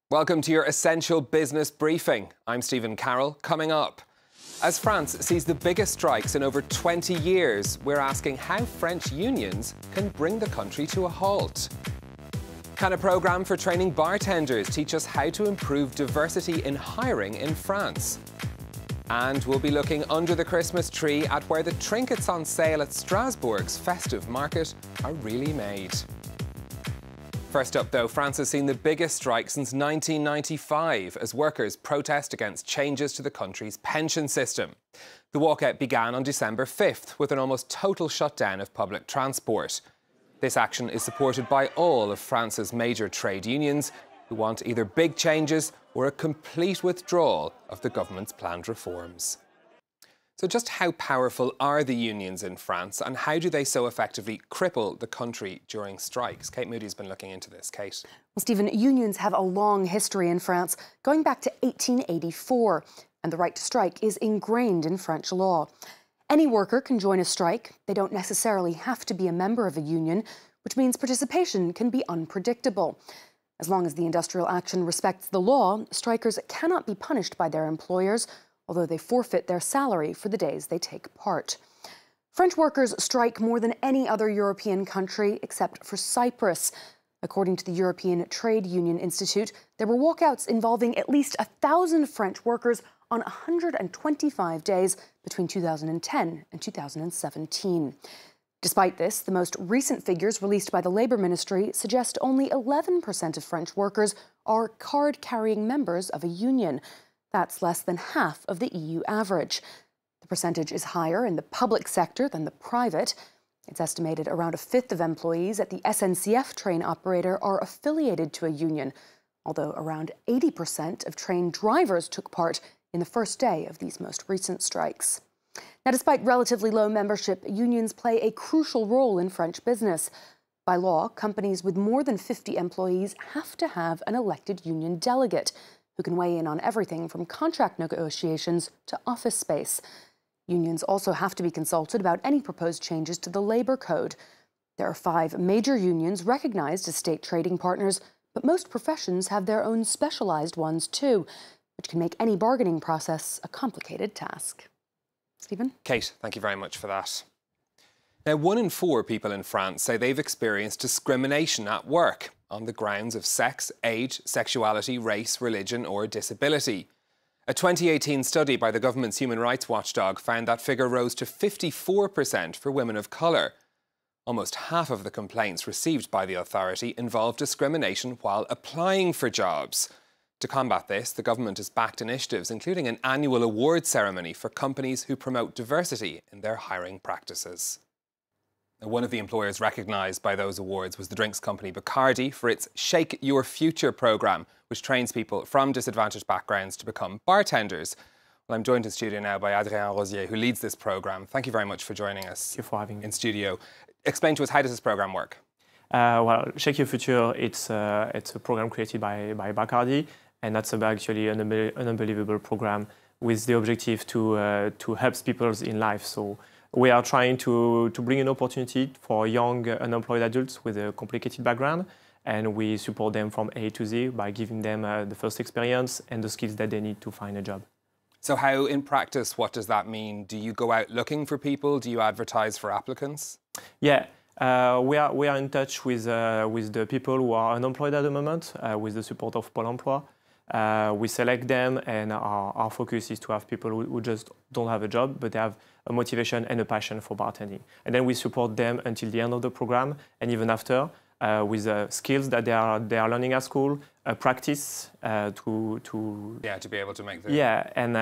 Welcome to your Essential Business Briefing. I'm Stephen Carroll. Coming up, as France sees the biggest strikes in over 20 years, we're asking how French unions can bring the country to a halt. Can a programme for training bartenders teach us how to improve diversity in hiring in France? And we'll be looking under the Christmas tree at where the trinkets on sale at Strasbourg's festive market are really made. First up, though, France has seen the biggest strike since 1995 as workers protest against changes to the country's pension system. The walkout began on December 5th with an almost total shutdown of public transport. This action is supported by all of France's major trade unions, who want either big changes or a complete withdrawal of the government's planned reforms. So just how powerful are the unions in France, and how do they so effectively cripple the country during strikes? Kate Moody's been looking into this. Kate. Well, Stephen, unions have a long history in France, going back to 1884, and the right to strike is ingrained in French law. Any worker can join a strike. They don't necessarily have to be a member of a union, which means participation can be unpredictable. As long as the industrial action respects the law, strikers cannot be punished by their employers, although they forfeit their salary for the days they take part. French workers strike more than any other European country except for Cyprus. According to the European Trade Union Institute, there were walkouts involving at least 1,000 French workers on 125 days between 2010 and 2017. Despite this, the most recent figures released by the Labour Ministry suggest only 11% of French workers are card-carrying members of a union. That's less than half of the EU average. The percentage is higher in the public sector than the private. It's estimated around a fifth of employees at the SNCF train operator are affiliated to a union, although around 80% of train drivers took part in the first day of these most recent strikes. Now, despite relatively low membership, unions play a crucial role in French business. By law, companies with more than 50 employees have to have an elected union delegate who can weigh in on everything from contract negotiations to office space. Unions also have to be consulted about any proposed changes to the labour code. There are 5 major unions recognised as state trading partners, but most professions have their own specialised ones too, which can make any bargaining process a complicated task. Stephen? Kate, thank you very much for that. Now, 1 in 4 people in France say they've experienced discrimination at work on the grounds of sex, age, sexuality, race, religion or disability. A 2018 study by the government's human rights watchdog found that figure rose to 54% for women of colour. Almost half of the complaints received by the authority involved discrimination while applying for jobs. To combat this, the government has backed initiatives including an annual award ceremony for companies who promote diversity in their hiring practices. One of the employers recognised by those awards was the drinks company Bacardi for its Shake Your Future programme, which trains people from disadvantaged backgrounds to become bartenders. Well, I'm joined in studio now by Adrien Rosier, who leads this programme. Thank you very much for joining us. Thank you for having me in studio. Explain to us, how does this programme work? Well, Shake Your Future, it's a programme created by Bacardi, and that's actually an unbelievable programme with the objective to help people in life. So we are trying to bring an opportunity for young unemployed adults with a complicated background, and we support them from A to Z by giving them the first experience and the skills that they need to find a job. So how, in practice, what does that mean? Do you go out looking for people? Do you advertise for applicants? Yeah, we are in touch with the people who are unemployed at the moment with the support of Pôle emploi. We select them, and our focus is to have people who just don't have a job, but they have a motivation and a passion for bartending. And then we support them until the end of the program, and even after, with skills that they are learning at school, practice to be able to make the... Yeah, and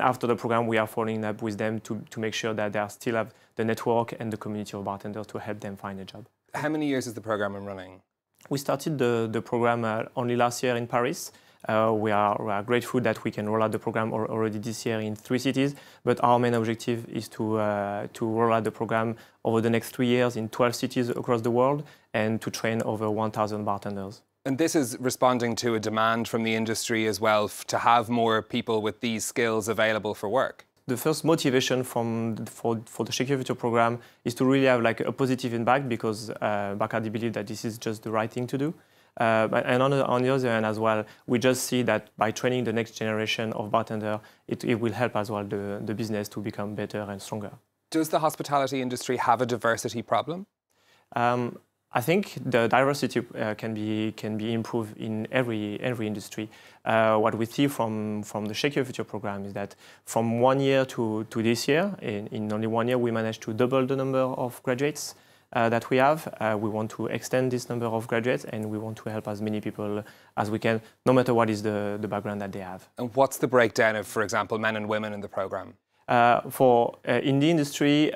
after the program, we are following up with them to make sure that they still have the network and the community of bartenders to help them find a job. How many years has the program been running? We started the program only last year in Paris. We are grateful that we can roll out the program already this year in 3 cities, but our main objective is to roll out the program over the next 3 years in 12 cities across the world and to train over 1,000 bartenders. And this is responding to a demand from the industry as well to have more people with these skills available for work. The first motivation for the Shake Your Future program is to really have like a positive impact, because Bacardi believe that this is just the right thing to do. And on the other hand as well, we just see that by training the next generation of bartender, it will help as well the business to become better and stronger. Does the hospitality industry have a diversity problem? I think the diversity can be improved in every industry. What we see from the Shake Your Future program is that from 1 year to this year, in only 1 year, we managed to double the number of graduates that we have. We want to extend this number of graduates, and we want to help as many people as we can, no matter what is the background that they have. And what's the breakdown of, for example, men and women in the program? In the industry,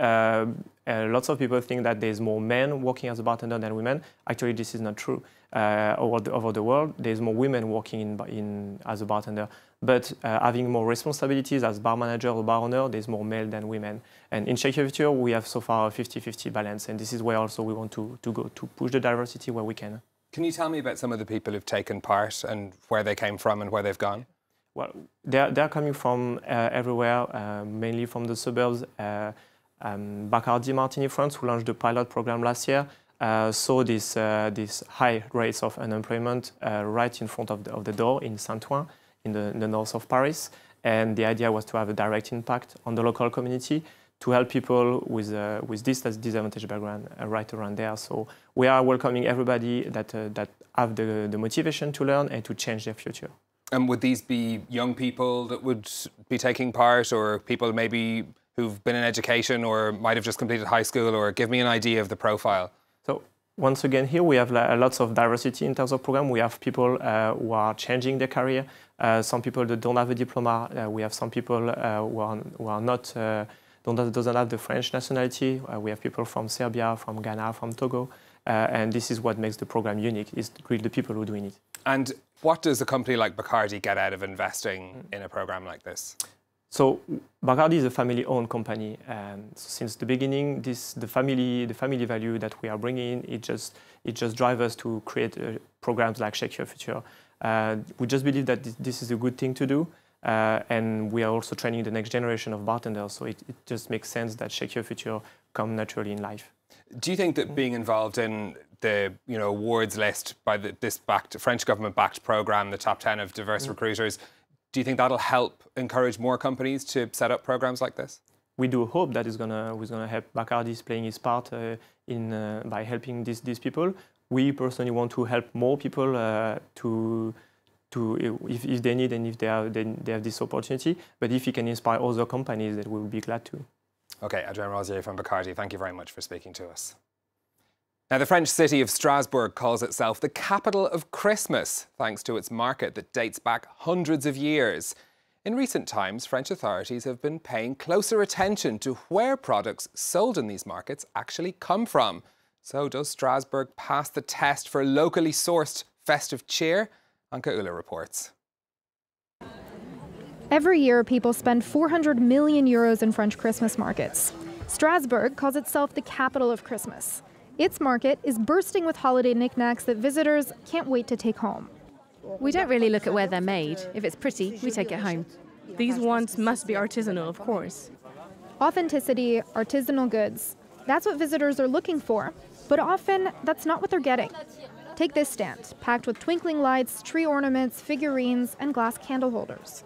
lots of people think that there's more men working as a bartender than women. Actually, this is not true. Over the world, there's more women working as a bartender. But having more responsibilities as bar manager or bar owner, there's more male than women. And in Shake Your Future, we have so far a 50-50 balance. And this is where also we want to go to push the diversity where we can. Can you tell me about some of the people who've taken part and where they came from and where they've gone? Well, they're coming from everywhere, mainly from the suburbs. Bacardi Martini France, who launched the pilot program last year, saw this high rates of unemployment right in front of the door in Saint-Ouen, in the north of Paris. And the idea was to have a direct impact on the local community to help people with this disadvantaged background right around there. So we are welcoming everybody that have the motivation to learn and to change their future. And would these be young people that would be taking part, or people maybe who've been in education or might have just completed high school, or give me an idea of the profile? So once again, here we have lots of diversity in terms of program. We have people who are changing their career, some people that don't have a diploma. We have some people who are not, doesn't have the French nationality. We have people from Serbia, from Ghana, from Togo. And this is what makes the program unique, is really the people who are doing it. And what does a company like Bacardi get out of investing in a program like this? So Bacardi is a family-owned company, and since the beginning, the family value that we are bringing in, it just drives us to create programs like Shake Your Future. We just believe that this is a good thing to do, and we are also training the next generation of bartenders. So it just makes sense that Shake Your Future come naturally in life. Do you think that being involved in the awards list by this French government-backed program, the top 10 of diverse recruiters, do you think that'll help encourage more companies to set up programs like this? We do hope that it's gonna help. Bacardi playing his part by helping these people. We personally want to help more people if they need and if they have this opportunity. But if we can inspire other companies, that we will be glad to. Okay, Adrien Rosier from Bacardi, thank you very much for speaking to us. Now, the French city of Strasbourg calls itself the capital of Christmas, thanks to its market that dates back hundreds of years. In recent times, French authorities have been paying closer attention to where products sold in these markets actually come from. So does Strasbourg pass the test for locally sourced festive cheer? Anka Ula reports. Every year, people spend 400 million euros in French Christmas markets. Strasbourg calls itself the capital of Christmas. Its market is bursting with holiday knickknacks that visitors can't wait to take home. We don't really look at where they're made. If it's pretty, we take it home. These ones must be artisanal, of course. Authenticity, artisanal goods. That's what visitors are looking for, but often that's not what they're getting. Take this stand, packed with twinkling lights, tree ornaments, figurines, and glass candle holders.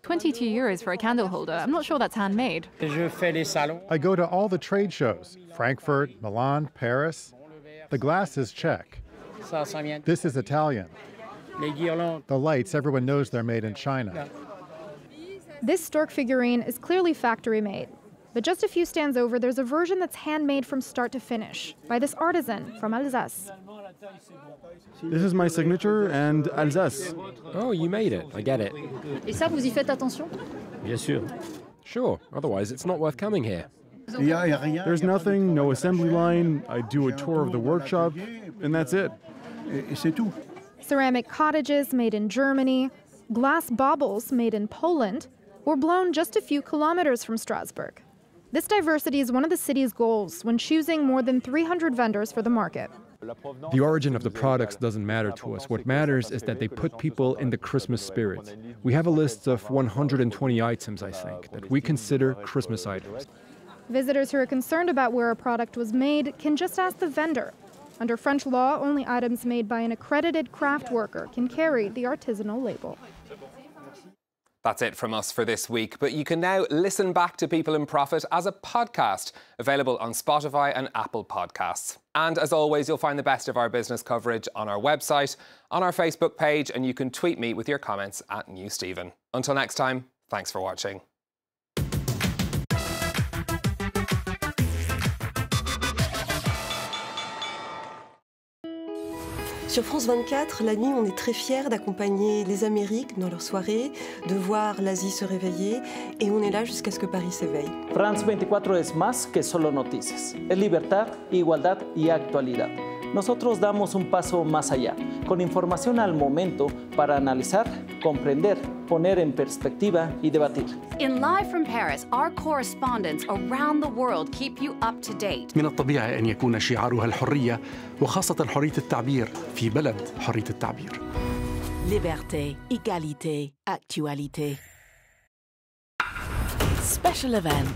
22 euros for a candle holder. I'm not sure that's handmade. I go to all the trade shows, Frankfurt, Milan, Paris. The glass is Czech. This is Italian. The lights, everyone knows they're made in China. This stork figurine is clearly factory made. But just a few stands over, there's a version that's handmade from start to finish by this artisan from Alsace. This is my signature and Alsace. Oh, you made it. I get it. Et ça, vous y faites attention? Bien sûr. Sure, otherwise it's not worth coming here. There's nothing, no assembly line. I do a tour of the workshop, and that's it. Ceramic cottages made in Germany, glass baubles made in Poland, were blown just a few kilometers from Strasbourg. This diversity is one of the city's goals when choosing more than 300 vendors for the market. The origin of the products doesn't matter to us. What matters is that they put people in the Christmas spirit. We have a list of 120 items, I think, that we consider Christmas items. Visitors who are concerned about where a product was made can just ask the vendor. Under French law, only items made by an accredited craft worker can carry the artisanal label. That's it from us for this week, but you can now listen back to People in Profit as a podcast, available on Spotify and Apple Podcasts. And as always, you'll find the best of our business coverage on our website, on our Facebook page, and you can tweet me with your comments at @NewStephen. Until next time, thanks for watching. Sur France 24, la nuit, on est très fiers d'accompagner les Amériques dans leurs soirées, de voir l'Asie se réveiller, et on est là jusqu'à ce que Paris s'éveille. France 24 es más que solo noticias. Es libertad, igualdad y actualidad. Nosotros damos un paso más allá, con información al momento para analizar, comprender, poner en perspectiva y debatir. In Live from Paris, our correspondents around the world keep you up to date. من الطبيعي أن يكون شعارها الحرية وخاصة حرية التعبير في بلد حرية التعبير. Liberté, égalité, actualité. Special event.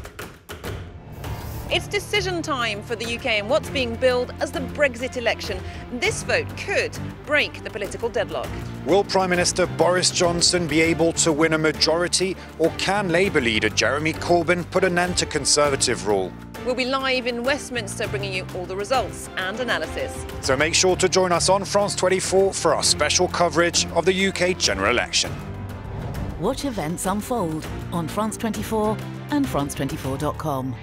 It's decision time for the UK in what's being billed as the Brexit election. This vote could break the political deadlock. Will Prime Minister Boris Johnson be able to win a majority, or can Labour leader Jeremy Corbyn put an end to Conservative rule? We'll be live in Westminster bringing you all the results and analysis. So make sure to join us on France 24 for our special coverage of the UK general election. Watch events unfold on France 24 and France24.com.